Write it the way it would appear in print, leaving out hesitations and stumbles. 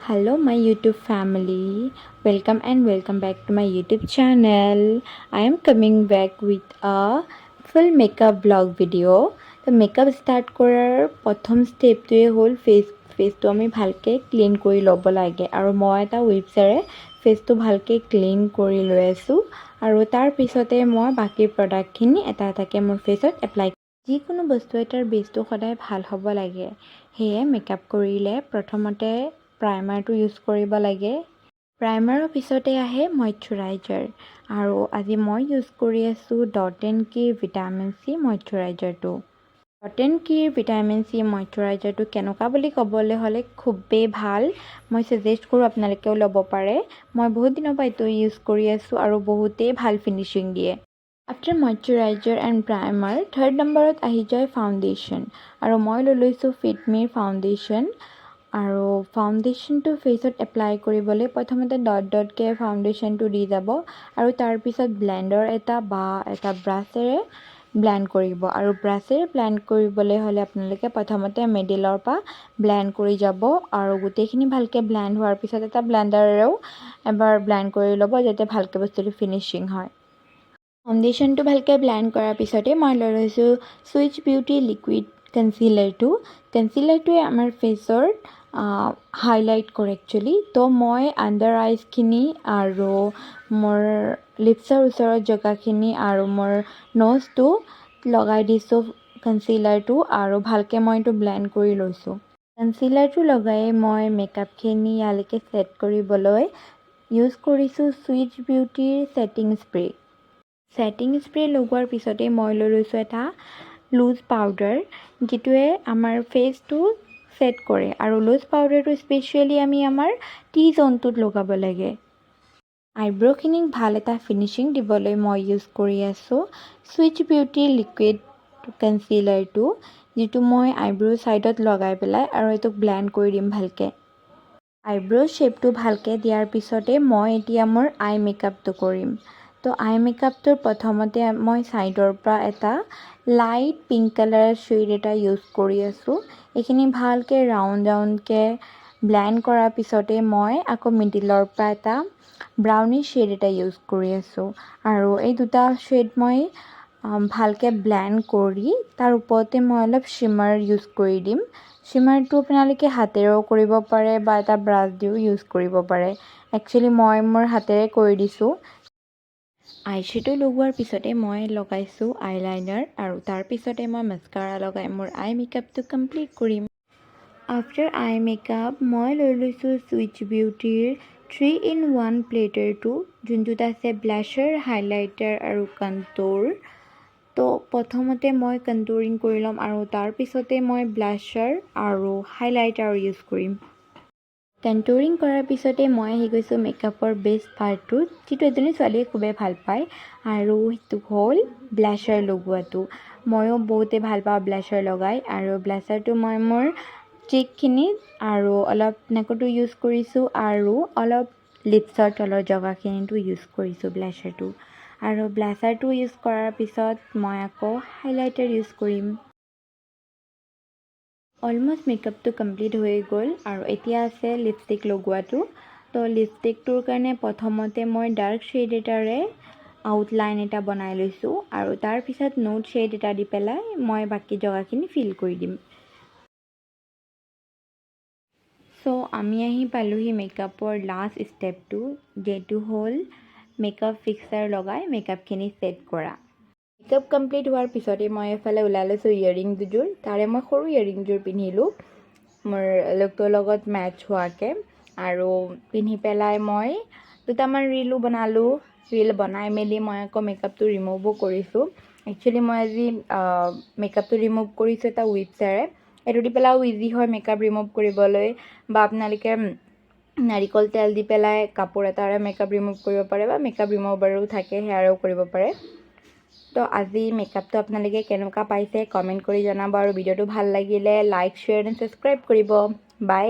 Hello, my YouTube family. Welcome back to my YouTube channel. I am coming back with a full makeup vlog video. The makeup start কৰাৰ প্ৰথম ষ্টেপটোৱে হ'ল ফেচটো আমি ভালকৈ clean কৰি ল'ব লাগে আৰু মই এটা ৱেবছেৰে ফেচটো ভালকৈ ক্লিন কৰি লৈ আছোঁ আৰু তাৰ পিছতে মই বাকী প্ৰডাক্টখিনি এটা এটাকৈ মোৰ ফেচত এপ্লাই যিকোনো বস্তু এটাৰ বেছটো সদায় ভাল হ'ব লাগে সেয়ে মেকআপ কৰিলে প্ৰথমতে প্ৰাইমাৰটো ইউজ কৰিব লাগে প্ৰাইমাৰৰ পিছতে আহে মইশ্চাৰাইজাৰ আৰু আজি মই ইউজ কৰি আছোঁ ডট এণ্ড কিৰ ভিটামিন চি মইশ্চাৰাইজাৰটো ডট এণ্ড কিৰ ভিটামিন চি মইশ্চাৰাইজাৰটো কেনেকুৱা বুলি ক'বলৈ হ'লে খুবেই ভাল মই ছাজেষ্ট কৰোঁ আপোনালোকেও ল'ব পাৰে মই বহুত দিনৰ পৰা এইটো ইউজ কৰি আছোঁ আৰু বহুতেই ভাল ফিনিচিং দিয়ে after moisturiser and primer third নম্বৰত আহি যায় ফাউণ্ডেশ্যন আৰু মই লৈ লৈছোঁ ফিটমিৰ ফাউণ্ডেশ্যন আৰু ফাউণ্ডেশ্যনটো ফেচত এপ্লাই কৰিবলৈ প্ৰথমতে ডটকৈ ফাউণ্ডেশ্যনটো দি যাব আৰু তাৰপিছত ব্লেণ্ডৰ এটা ব্ৰাছেৰে ব্লেণ্ড কৰিব আৰু ব্ৰাছেৰে ব্লেণ্ড কৰিবলৈ হ'লে আপোনালোকে প্ৰথমতে মিডিলৰ পৰা ব্লেণ্ড কৰি যাব আৰু গোটেইখিনি ভালকৈ ব্লেণ্ড হোৱাৰ পিছত এটা ব্লেণ্ডাৰেও এবাৰ ব্লেণ্ড কৰি ল'ব যাতে ভালকৈ বস্তুটো ফিনিচিং হয় ফাউণ্ডেশ্যনটো ভালকৈ ব্লেণ্ড কৰাৰ পিছতে মই লৈ লৈছোঁ চুইচ বিউটি লিকুইড কনচিলাৰটোৱে আমাৰ ফেচৰ হাইলাইট কৰে একচুৱেলি তো মই আণ্ডাৰ আইজখিনি আৰু মোৰ লিপছৰ ওচৰৰ জেগাখিনি আৰু মোৰ ন'জটো লগাই দিছোঁ কনচিলাৰটো আৰু ভালকৈ মই এইটো ব্লেণ্ড কৰি লৈছোঁ কনচিলাৰটো লগাই মই মেকআপখিনি ইয়ালৈকে ছেট কৰিবলৈ ইউজ কৰিছোঁ চুইচ বিউটিৰ ছেটিং স্প্ৰে লগোৱাৰ পিছতে মই লৈ লৈছোঁ এটা লুজ পাউডাৰ যিটোৱে আমাৰ ফেচটো ছেট কৰে আৰু লুজ পাউডাৰটো স্পেচিয়েলি আমি আমাৰ টি জ'নটোত লগাব লাগে আইব্ৰ'খিনিক ভাল এটা ফিনিচিং দিবলৈ মই ইউজ কৰি আছোঁ চুইচ বিউটিৰ লিকুইড কনচিলাৰটো যিটো মই আইব্ৰ' ছাইডত লগাই পেলাই আৰু এইটোক ব্লেণ্ড কৰি দিম ভালকৈ আইব্ৰ' শ্বেপটো ভালকৈ দিয়াৰ পিছতে মই এতিয়া মোৰ আই মেকআপটো কৰিম তো আই মেকআপটোৰ প্ৰথমতে মই ছাইডৰ পৰা এটা লাইট পিংক কালাৰৰ শ্বেড এটা ইউজ কৰি আছোঁ এইখিনি ভালকৈ ৰাউণ্ডকৈ ব্লেণ্ড কৰাৰ পিছতে মই আকৌ মিডিলৰ পৰা এটা ব্ৰাউনিছ শ্বেড এটা ইউজ কৰি আছোঁ আৰু এই দুটা শ্বেড মই ভালকৈ ব্লেণ্ড কৰি তাৰ ওপৰতে মই অলপ শ্বিমাৰ ইউজ কৰি দিম শ্বিমাৰটো আপোনালোকে হাতেৰেও কৰিব পাৰে বা এটা ব্ৰাছ দিও ইউজ কৰিব পাৰে একচুৱেলি মই মোৰ হাতেৰে কৰি দিছোঁ আইশ্বেডো লগোৱাৰ পিছতে মই লগাইছোঁ আইলাইনাৰ আৰু তাৰপিছতে মই মাস্কাৰা লগাই মোৰ আই মেকআপটো কমপ্লিট কৰিম আফটাৰ আই মেকআপ মই লৈ লৈছোঁ চুইচ বিউটিৰ 3-in-1 প্লেটাৰটো যোনটোত আছে ব্লাছাৰ হাইলাইটাৰ আৰু কণ্ট'ৰ তো প্ৰথমতে মই কণ্ট'ৰিং কৰি ল'ম আৰু তাৰপিছতে মই ব্লাছাৰ আৰু হাইলাইটাৰ ইউজ কৰিম কণ্ট'ৰিং কৰাৰ পিছতে মই আহি গৈছোঁ মেকআপৰ বেষ্ট পাৰ্টটোত যিটো এজনী ছোৱালীয়ে খুবেই ভাল পায় আৰু সেইটো হ'ল ব্লাছাৰ লগোৱাটো ময়ো বহুতেই ভাল পাওঁ ব্লাছাৰ লগাই আৰু ব্লাছাৰটো মই মোৰ চিকখিনিত আৰু অলপ নাকতো ইউজ কৰিছোঁ আৰু অলপ লিপছৰ তলৰ জেগাখিনিতো ইউজ কৰিছোঁ ব্লাছাৰটো আৰু ব্লাছাৰটো ইউজ কৰাৰ পিছত মই আকৌ হাইলাইটাৰ ইউজ কৰিম অলম'ষ্ট মেকআপটো কমপ্লিট হৈ গ'ল আৰু এতিয়া আছে লিপষ্টিক লগোৱাটো তো লিপষ্টিকটোৰ কাৰণে প্ৰথমতে মই ডাৰ্ক শ্বেড এটাৰে আউটলাইন এটা বনাই লৈছোঁ আৰু তাৰপিছত নোট শ্বেড এটা দি পেলাই মই বাকী জেগাখিনি ফিল কৰি দিম চ' আমি আহি পালোহি মেকআপৰ লাষ্ট ষ্টেপটো যিটো হ'ল মেকআপ ফিক্সাৰ লগাই মেকআপখিনি ছেট কৰা মেকআপ কমপ্লিট হোৱাৰ পিছতে মই এফালে ওলাই লৈছোঁ ইয়েৰিং দুযোৰ তাৰে মই সৰু ইয়েৰিংযোৰ পিন্ধিলোঁ মোৰ লুকটোৰ লগত মেটচ হোৱাকৈ আৰু পিন্ধি পেলাই মই দুটামান ৰীলো বনালোঁ ৰীল বনাই মেলি মই আকৌ মেকআপটো ৰিমুভো কৰিছোঁ একচুৱেলি মই আজি মেকআপটো ৰিমুভ কৰিছোঁ এটা ৱেবছেৰে এইটো দি পেলাইও ইজি হয় মেকআপ ৰিমুভ কৰিবলৈ বা আপোনালোকে নাৰিকল তেল দি পেলাই কাপোৰ এটাৰে মেকআপ ৰিমুভ কৰিব পাৰে বা মেকআপ ৰিমুভাৰো থাকে সেয়াৰেও কৰিব পাৰে তো আজি মেকআপটো আপোনালোকে কেনেকুৱা পাইছে কমেণ্ট কৰি জনাব আৰু ভিডিঅ'টো ভাল লাগিলে লাইক শ্বেয়াৰ এণ্ড ছাবস্ক্ৰাইব কৰিব বাই